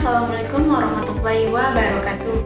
Assalamualaikum warahmatullahi wabarakatuh.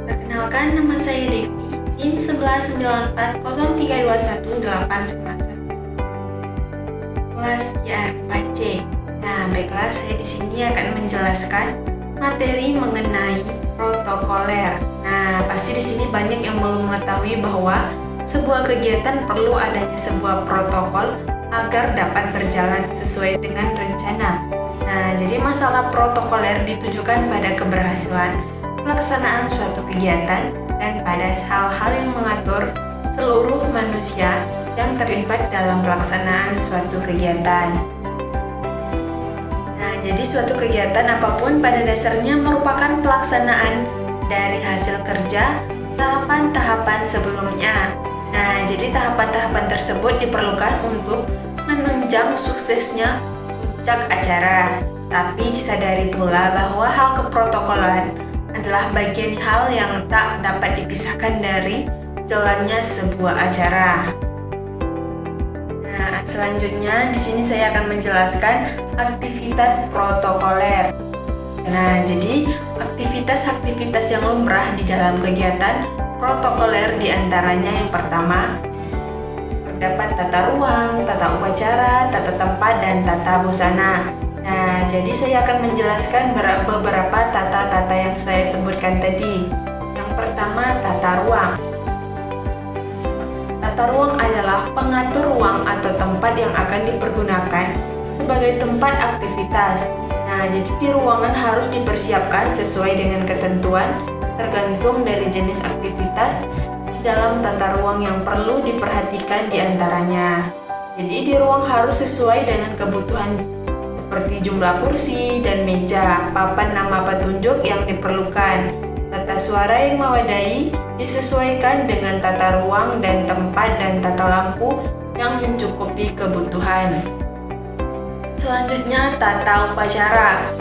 Perkenalkan, nama saya Devi, NIM 19940318891. Kelas PR4C. Nah, baiklah, saya di sini akan menjelaskan materi mengenai protokoler. Nah, pasti di sini banyak yang belum mengetahui bahwa sebuah kegiatan perlu adanya sebuah protokol agar dapat berjalan sesuai dengan rencana. Nah, jadi masalah protokoler ditujukan pada keberhasilan pelaksanaan suatu kegiatan dan pada hal-hal yang mengatur seluruh manusia yang terlibat dalam pelaksanaan suatu kegiatan. Nah, jadi suatu kegiatan apapun pada dasarnya merupakan pelaksanaan dari hasil kerja tahapan-tahapan sebelumnya. Nah, jadi tahapan-tahapan tersebut diperlukan untuk menunjang suksesnya puncak acara, tapi disadari pula bahwa hal keprotokolan adalah bagian hal yang tak dapat dipisahkan dari jalannya sebuah acara. Nah, selanjutnya di sini saya akan menjelaskan aktivitas protokoler. Nah, jadi aktivitas-aktivitas yang lumrah di dalam kegiatan protokoler diantaranya yang pertama, terdapat tata ruang, tata upacara, tata tempat, dan tata busana. Nah, jadi saya akan menjelaskan beberapa tata-tata yang saya sebutkan tadi. Yang pertama, tata ruang. Tata ruang adalah pengatur ruang atau tempat yang akan dipergunakan sebagai tempat aktivitas. Nah, jadi di ruangan harus dipersiapkan sesuai dengan ketentuan tergantung dari jenis aktivitas dalam tata ruang yang perlu diperhatikan diantaranya. Jadi di ruang harus sesuai dengan kebutuhan seperti jumlah kursi dan meja, papan nama petunjuk yang diperlukan, tata suara yang memadai disesuaikan dengan tata ruang dan tempat dan tata lampu yang mencukupi kebutuhan. Selanjutnya, tata upacara.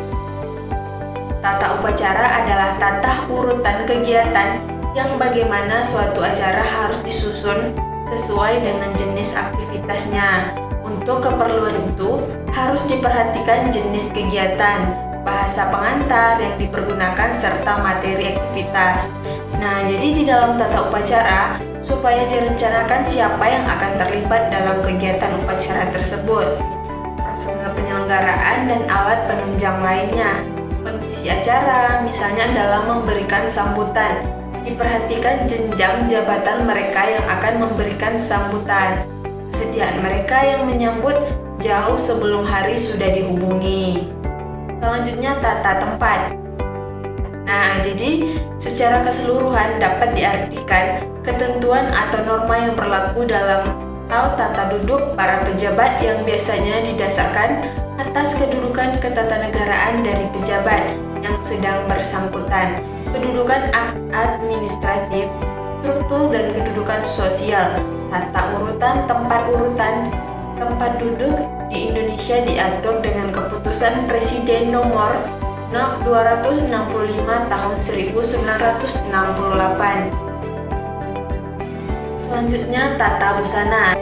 Tata upacara adalah tata urutan kegiatan yang bagaimana suatu acara harus disusun sesuai dengan jenis aktivitasnya. Untuk keperluan itu harus diperhatikan jenis kegiatan, bahasa pengantar yang dipergunakan serta materi aktivitas. Nah, jadi di dalam tata upacara supaya direncanakan siapa yang akan terlibat dalam kegiatan upacara tersebut, personel penyelenggaraan dan alat penunjang lainnya. Pengisi acara misalnya dalam memberikan sambutan, diperhatikan jenjang jabatan mereka yang akan memberikan sambutan, kesediaan mereka yang menyambut jauh sebelum hari sudah dihubungi. Selanjutnya, tata tempat. Nah, jadi secara keseluruhan dapat diartikan ketentuan atau norma yang berlaku dalam hal tata duduk para pejabat yang biasanya didasarkan atas kedudukan ketatanegaraan dari pejabat yang sedang bersangkutan, kedudukan administratif, struktur dan kedudukan sosial, tata urutan, tempat duduk di Indonesia diatur dengan keputusan Presiden nomor 265 tahun 1968. Selanjutnya, tata busana.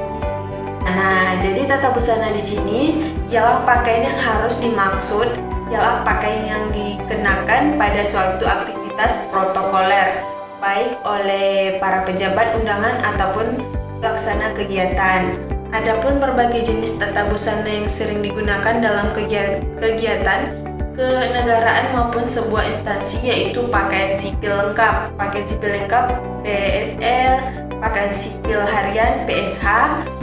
Nah, jadi tata busana di sini ialah pakaian yang harus dimaksud, ialah pakaian yang dikenakan pada suatu aktivitas protokoler, baik oleh para pejabat undangan ataupun pelaksana kegiatan. Adapun berbagai jenis tata busana yang sering digunakan dalam kegiatan kenegaraan maupun sebuah instansi, yaitu pakaian sipil lengkap, PSL, pakaian sipil harian PSH,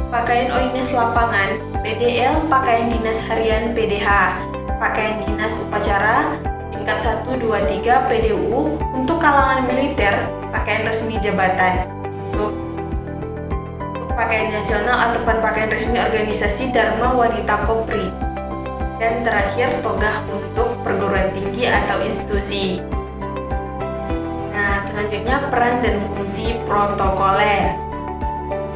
pakaian OINES lapangan PDL, pakaian dinas harian PDH, pakaian dinas upacara tingkat 1, 2, 3 PDU. Untuk kalangan militer, pakaian resmi jabatan. Untuk pakaian nasional ataupun pakaian resmi organisasi Dharma Wanita Kopri. Dan terakhir, toga untuk perguruan tinggi atau institusi. Nah, selanjutnya peran dan fungsi protokoler.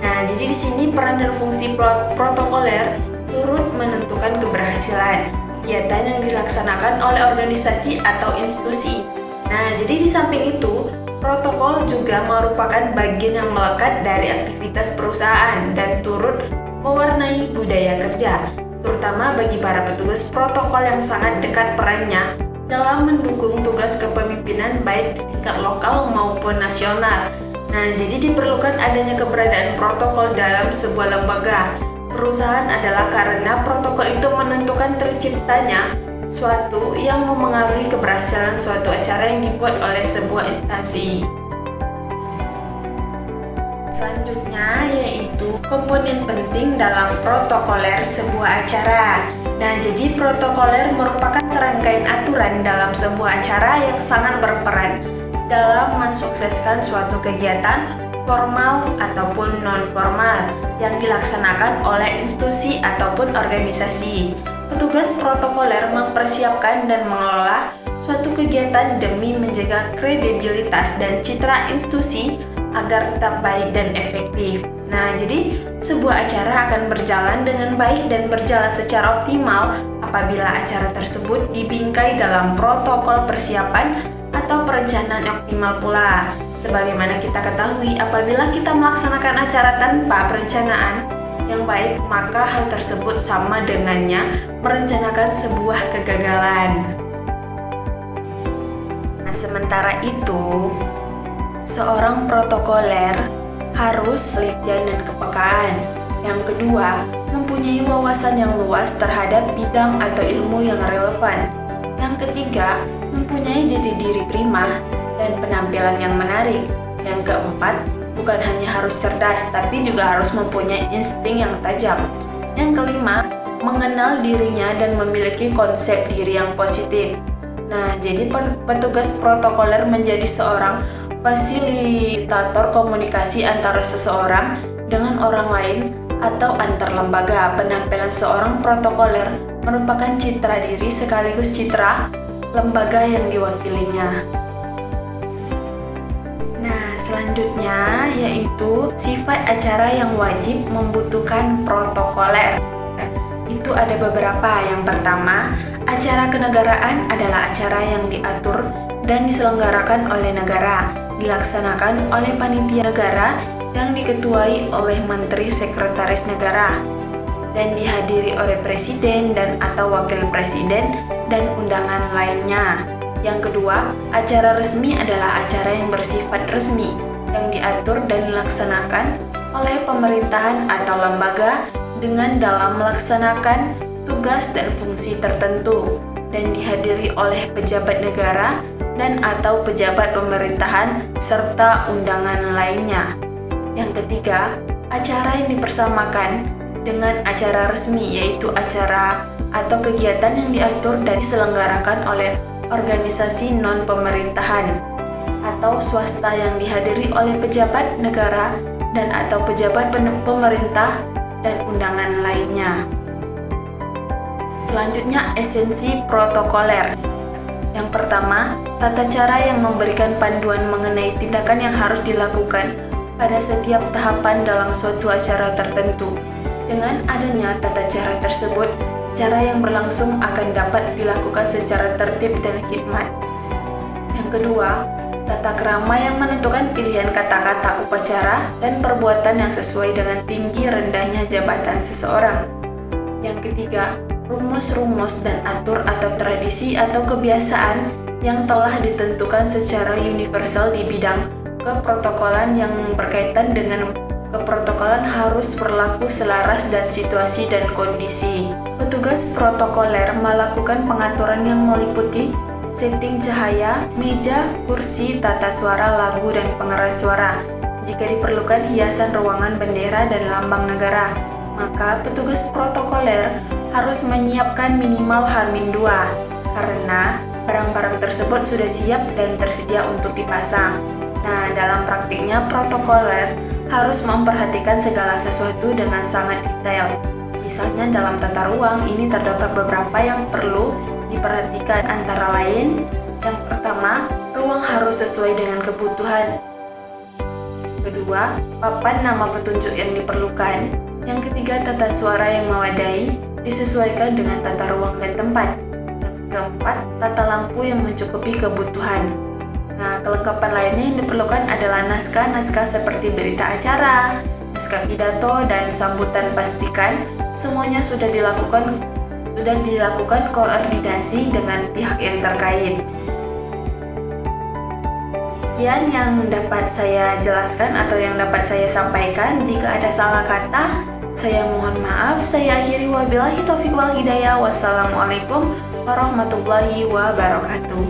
Nah, jadi di sini peran dan fungsi protokoler turut menentukan keberhasilan kegiatan yang dilaksanakan oleh organisasi atau institusi. Nah, jadi di samping itu, protokol juga merupakan bagian yang melekat dari aktivitas perusahaan dan turut mewarnai budaya kerja, terutama bagi para petugas protokol yang sangat dekat perannya dalam mendukung tugas kepemimpinan baik di tingkat lokal maupun nasional. Nah, jadi diperlukan adanya keberadaan protokol dalam sebuah lembaga perusahaan adalah karena protokol itu menentukan terciptanya suatu yang memengaruhi keberhasilan suatu acara yang dibuat oleh sebuah instansi. Selanjutnya yaitu komponen penting dalam protokoler sebuah acara. Nah, jadi protokoler merupakan serangkaian aturan dalam sebuah acara yang sangat berperan dalam mensukseskan suatu kegiatan formal ataupun non-formal yang dilaksanakan oleh institusi ataupun organisasi. Petugas protokoler mempersiapkan dan mengelola suatu kegiatan demi menjaga kredibilitas dan citra institusi agar tetap baik dan efektif. Nah, jadi sebuah acara akan berjalan dengan baik dan berjalan secara optimal apabila acara tersebut dibingkai dalam protokol persiapan atau perencanaan yang optimal pula. Sebagaimana kita ketahui, apabila kita melaksanakan acara tanpa perencanaan yang baik, maka hal tersebut sama dengannya merencanakan sebuah kegagalan. Nah, sementara itu, seorang protokoler harus telitian dan kepekaan. Yang kedua, mempunyai wawasan yang luas terhadap bidang atau ilmu yang relevan. Yang ketiga, mempunyai jati diri prima dan penampilan yang menarik. Yang keempat, bukan hanya harus cerdas, tapi juga harus mempunyai insting yang tajam. Yang kelima, mengenal dirinya dan memiliki konsep diri yang positif. Nah, jadi petugas protokoler menjadi seorang fasilitator komunikasi antara seseorang dengan orang lain atau antar lembaga. Penampilan seorang protokoler merupakan citra diri sekaligus citra lembaga yang diwakilinya. Nah, selanjutnya yaitu sifat acara yang wajib membutuhkan protokoler. Itu ada beberapa. Yang pertama, acara kenegaraan adalah acara yang diatur dan diselenggarakan oleh negara, dilaksanakan oleh panitia negara yang diketuai oleh Menteri Sekretaris Negara dan dihadiri oleh Presiden dan atau Wakil Presiden dan undangan lainnya. Yang kedua, acara resmi adalah acara yang bersifat resmi yang diatur dan dilaksanakan oleh pemerintahan atau lembaga dengan dalam melaksanakan tugas dan fungsi tertentu dan dihadiri oleh pejabat negara dan atau pejabat pemerintahan serta undangan lainnya. Yang ketiga, acara yang dipersamakan dengan acara resmi yaitu acara atau kegiatan yang diatur dan diselenggarakan oleh organisasi non-pemerintahan atau swasta yang dihadiri oleh pejabat negara dan atau pejabat pemerintah dan undangan lainnya. Selanjutnya, esensi protokoler. Yang pertama, tata cara yang memberikan panduan mengenai tindakan yang harus dilakukan pada setiap tahapan dalam suatu acara tertentu. Dengan adanya tata cara tersebut, acara yang berlangsung akan dapat dilakukan secara tertib dan hikmat. Yang kedua, tata krama yang menentukan pilihan kata-kata upacara dan perbuatan yang sesuai dengan tinggi rendahnya jabatan seseorang. Yang ketiga, rumus-rumus dan atur atau tradisi atau kebiasaan yang telah ditentukan secara universal di bidang keprotokolan yang berkaitan dengan keprotokolan harus berlaku selaras dan situasi dan kondisi. Petugas protokoler melakukan pengaturan yang meliputi setting cahaya, meja, kursi, tata suara, lagu, dan pengeras suara. Jika diperlukan hiasan ruangan, bendera, dan lambang negara, maka petugas protokoler harus menyiapkan minimal H-2 karena barang-barang tersebut sudah siap dan tersedia untuk dipasang. Nah, dalam praktiknya protokoler harus memperhatikan segala sesuatu dengan sangat detail. Misalnya dalam tata ruang ini terdapat beberapa yang perlu diperhatikan, antara lain yang pertama, ruang harus sesuai dengan kebutuhan. Kedua, papan nama petunjuk yang diperlukan. Yang ketiga, tata suara yang memadai disesuaikan dengan tata ruang dan tempat. Yang keempat, tata lampu yang mencukupi kebutuhan. Nah, kelengkapan lainnya yang diperlukan adalah naskah-naskah seperti berita acara, naskah pidato, dan sambutan. Pastikan semuanya sudah sudah dilakukan koordinasi dengan pihak yang terkait. Sekian yang dapat saya jelaskan atau yang dapat saya sampaikan. Jika ada salah kata, saya mohon maaf. Saya akhiri, wabillahi taufiq wal hidayah. Wassalamualaikum warahmatullahi wabarakatuh.